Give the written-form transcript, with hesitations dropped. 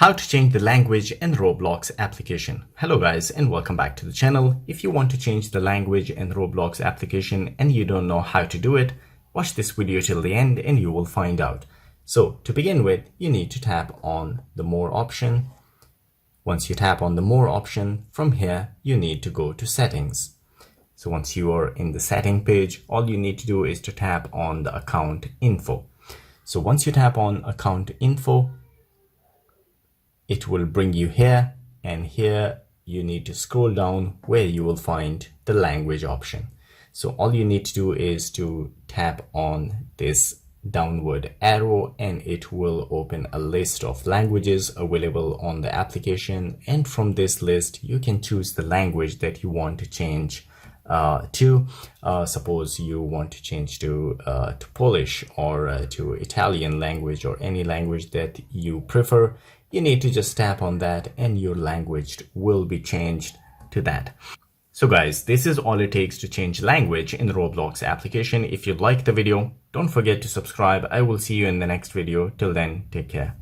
How to change the language in Roblox application. Hello guys and welcome back to the channel. If you want to change the language in Roblox application and you don't know how to do it, watch this video till the end and you will find out. So to begin with, you need to tap on the more option. Once you tap on the more option, from here you need to go to settings. So once you are in the setting page, all you need to do is to tap on the account info. So once you tap on account info, it will bring you here, and here you need to scroll down where you will find the language option. So all you need to do is to tap on this downward arrow and it will open a list of languages available on the application, and from this list you can choose the language that you want to change to. Suppose you want to change to Polish or to Italian language or any language that you prefer. You need to just tap on that and your language will be changed to that. So guys, this is all it takes to change language in the Roblox application. If you like the video, don't forget to subscribe. I will see you in the next video. Till then, take care.